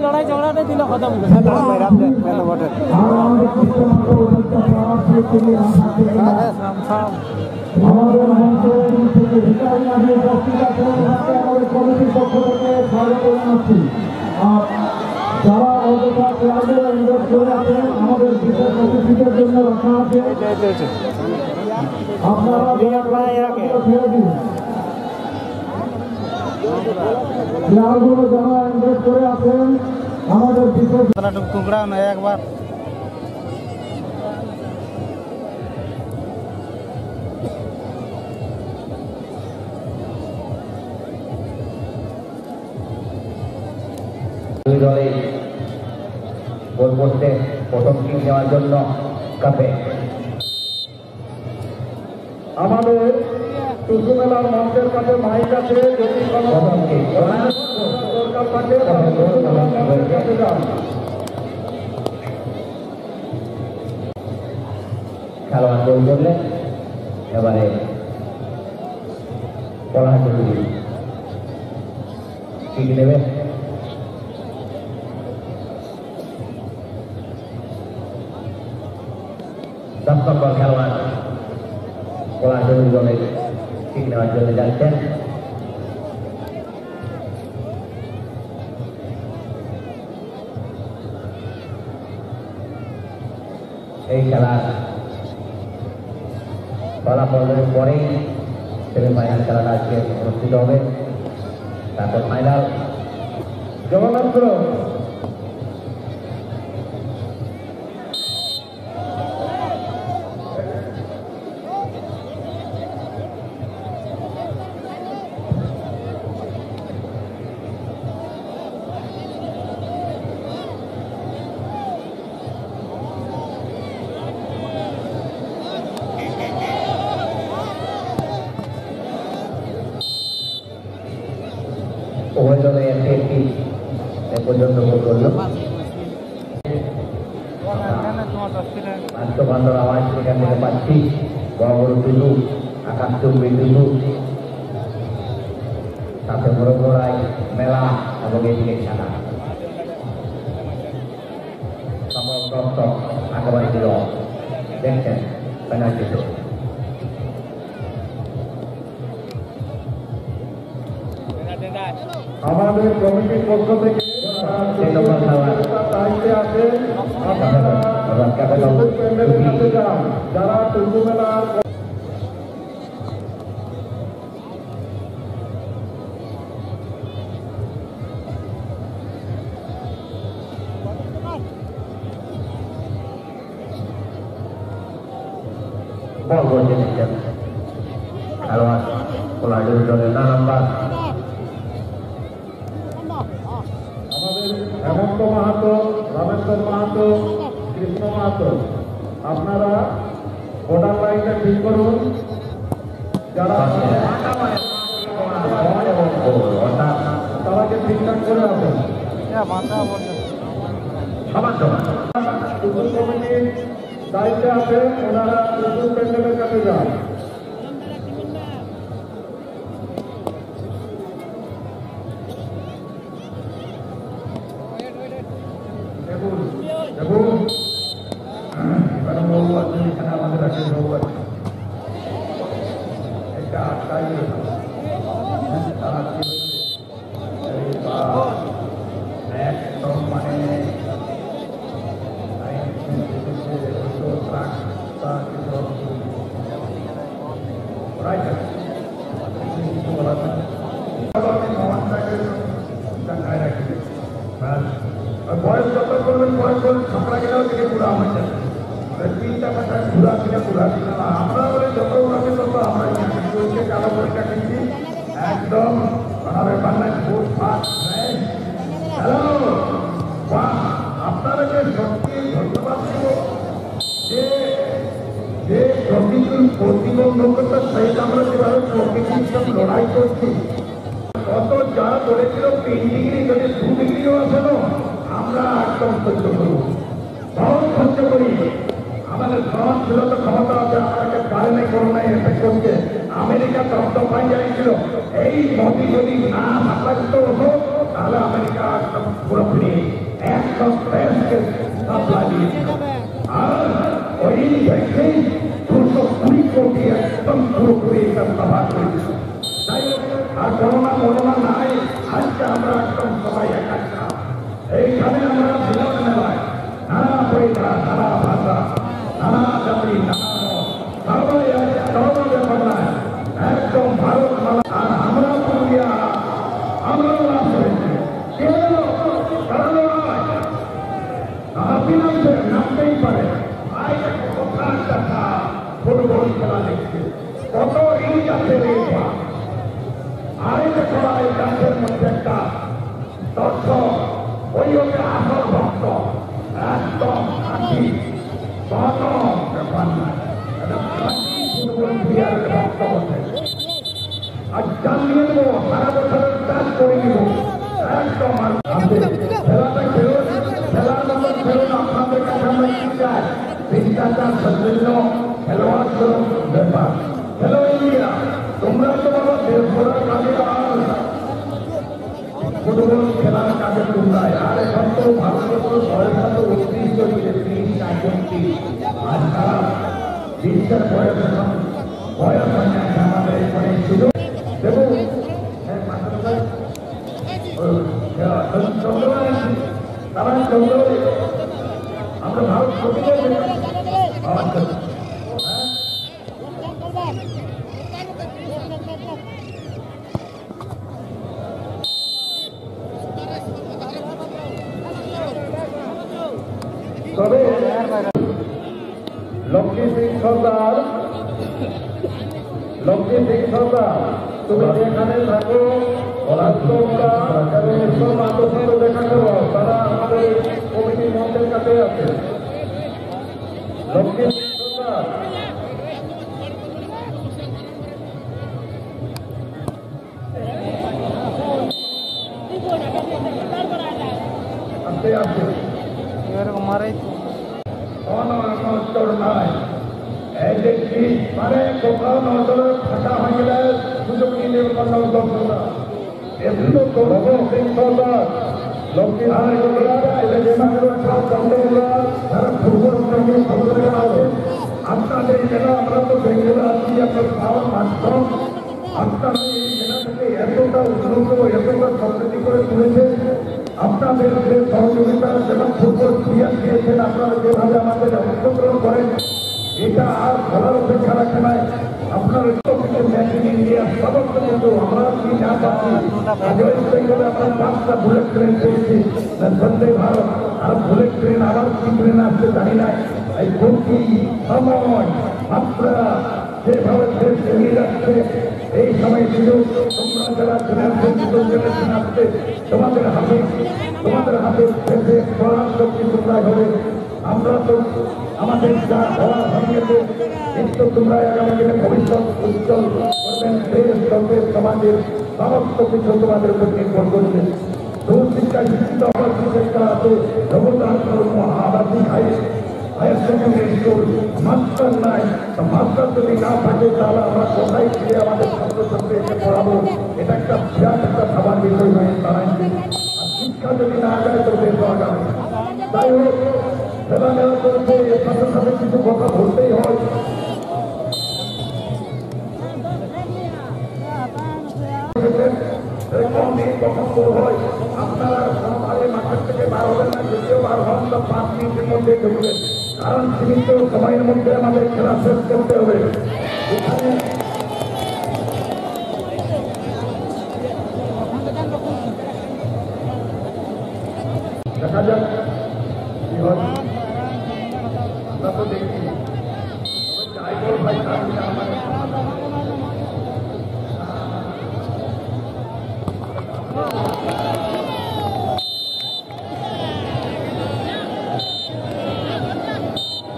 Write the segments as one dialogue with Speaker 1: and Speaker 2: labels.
Speaker 1: लड़ाई झगड़ा नहीं दिला खत्म टुकड़ा ना एक बार
Speaker 2: দুই দলে গোল পোস্টে প্রথম কিক নেওয়ার জন্য কাপে আমাদের টুসু মেলার মঞ্চের কাছে মাইক আছে যদি কোনো দরকার থাকে খেলোয়াড় গোল করলে এবারে পড়া জরুরি কিক নেবে দশ নম্বর খেলোয়াড় পড়া জরুরি দলে কিক নেওয়ার জন্য যাচ্ছেন এই খেলার ফলাফলের পরেই সেমিফাইনাল খেলাটা আজকে অনুষ্ঠিত হবে তারপর ফাইনাল জগন্নাথ উভয় দলে একটি পর্যন্ত গোল করল বান্ধব আওয়াজ সেখান থেকে পাচ্ছি বড় বড় টুলু আকাশচুম্বী টুলু সাথে বড় বড়াই মেলা এবং এদিকে খেলা সকল দর্শক আঁকাবাই দিল দেখছেন পেনাল্টি আমাদের কমিটির পক্ষ থেকে যারা টুকু মেলার বল বলতে নিচ্ছেন খেলোয়াড় কোলাডুর দলের নাম্বার হেমন্ত মাহাতো রামেশ্বর মাহাতো কৃষ্ণ মাহাতো আপনারা বর্ডার লাইনটা ঠিক করুন যারা তারাকে ঠিকঠাক করে আসেন কমিটির দায়িত্বে আছে ওনারা প্যান্ডেলের কাছে যান আমাদের আছে একটা আটকাই একদম মানে বয়স যত করবেন বয়স ছাপড়া গেলেও থেকে পুরো আমার তিনটা কথা ঘুরা কিনা ঘুরা কিনা না আমরা বলে যত উড়াবে তত আমরা কালো পরীক্ষা কিনছি একদম বাংলায় ভোট পাস হ্যালো আপনাদেরকে সত্যি ধন্যবাদ দেব যে প্রতিবন্ধকতার সহিত আমরা যেভাবে প্রকৃতির সঙ্গে লড়াই করছি, কত যারা বলেছিল 3 ডিগ্রি যদি 2 ডিগ্রিও আছে না, আমরা একদম সহ্য করব, বহুত সহ্য করি। আমাদের সহনশীলতা ক্ষমতা আছে, আমাকে পারে নাই করোনায় এফেক্ট করছে। আমেরিকা তত্ত্ব পাই যাইছিল, এই মোদী যদি না থাকতো হতো তাহলে আমেরিকা একদম পুরোপুরি 100 সাপ্লাই দিয়েছিল। আর ওই ভ্যাকসিন 220 কোটি একদম পুরোপুরি এটা ব্যবহার করেছিল। তাই আর করোনা নাই, আজকে আমরা একদম সবাই একাত্রা। এইখানে আমরা বিনোদ মেলায় নানা পয়সা, নানা ভাষা, নানা জাতি, নানা সবাই ধর্ম ব্যাপার নয়, একদম ভারত মালা। আর আমরা পুরুলিয়া আমরা লাভ করেছি, কেউ কারণ নামতেই পারে। ফুটবল খেলা দেখছে, কত ইট আছে রে, আরেকটা করা এই গাছের মধ্যে একটা দর্শক, ওই হচ্ছে আসল ভক্ত, একদম খাঁটি কোনো ব্যাপার নয়, ফুটবল প্লেয়ারের ভক্ত বটে। আর জানিয়ে দেবো, সারা বছরের কাজ করে নিব একদম। খেলাটা খেলুন, খেলার মতো খেলুন, আপনাদের কাছে আমরা কি চাই? শিষ্টাচার সৌজন্য খেলোয়াড় ব্যাপার। খেলো ইন্ডিয়া, তোমরা তো বলো দেশ ঘোরার কাজে, আর ফুটবল খেলার কাজে তোমরা। আর এখন তো ভারতবর্ষ 39 চলছে, 30-35, আর তারা বিশ্বের বয়স এখন বয়স হয় না, আমাদের এখানে ছিল এবং তারা চন্দ্র আমরা ভারত তবে লক্ষ্মী সিং সর্দার, তুমি যেখানে থাকো তোমরা দেখা করো, তারা আমাদের কমিটি মঞ্চের কাছে আছে। লক্ষ্মী সিং সর্দার আসতে আসতে
Speaker 1: এরকম মারাই
Speaker 2: নজর নাই, এই যে মানে কোথাও নজরে ফাঁকা হয়ে গেলে সুযোগ নিয়ে নেবে নজর না। এগুলো তো ভগৎ সিং সর্দার, লক্ষ্মী যারা ফুটবল আছে আপনাদের জেলা, আমরা তো বেঙ্গলে আছি, আপনার পাওয়ার মাধ্যম আপনারা এই জেলা থেকে এতটা উন্নত, এতটা সমৃদ্ধি করে তুলেছে। আপনাদের যে সহযোগিতা, যেমন ফুটবল প্লেয়ার দিয়েছেন, আপনারা যেভাবে আমাদের অংশগ্রহণ করেন, এটা আর খেলার অপেক্ষা রাখে নাই। আপনার মেক ইন ইন্ডিয়া সমস্ত কিন্তু আমরা কি না পাচ্ছি, ওয়েস্ট বেঙ্গলে আমরা 5টা বুলেট ট্রেন পেয়েছি, বন্দে ভারত, আর বুলেট ট্রেন আবার কি ট্রেন আসছে জানি না। এই গতি, সময়, মাত্রা যেভাবে দেশ এগিয়ে যাচ্ছে, এই সময় শুধু তোমরা যারা আসছে তোমাদের হাতে দেশে পড়ার শক্তি তোমরা হবে। আমরা তো আমাদের যা হওয়া হয়েছে, কিন্তু তোমরা আগামী দিনে ভবিষ্যৎ উজ্জ্বল করবেন, দেশ করবে, সমাজের সমস্ত কিছু তোমাদের উপর নির্ভর করছে। শিক্ষায় শিক্ষিত হওয়ার চেষ্টা আছে, জগতার আবাসী হায়ার সেকেন্ডারি স্কুল, মাস্টার নাই, মাস্টার যদি না থাকে তাহলে আমরা কোথায় গিয়ে আমাদের ছাত্রছাত্রী এসে পড়াবো? এটা একটা বিরাট একটা ভাবার বিষয় হয়ে দাঁড়াচ্ছে। আর শিক্ষা যদি না যায় তো দেশ আগামী। তাই হোক, খেলা মেলা করছে, এর সাথে সাথে কিছু কথা বলতেই হয়। কখন শুরু হয়, আপনারা কোনোভাবে মাঠের থেকে বার হবেন না, যদিও বার হন তো 5 মিনিটের মধ্যে ঢুকবেন, কারণ সীমিত সময়ের মধ্যে আমাদের খেলা শেষ করতে হবে। এখানে দেখা যাক কি হয়, আমরা তো দেখি যাই বল ভাই,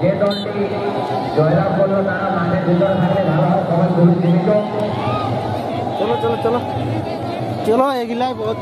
Speaker 2: যে দলটি জয়লাভ করলো তারা মাঠের ভিতরে থাকলে ভালো হয়, সবাই খুবই সীমিত।
Speaker 1: চলো চলো চলো চলো, এগুলাই বহুত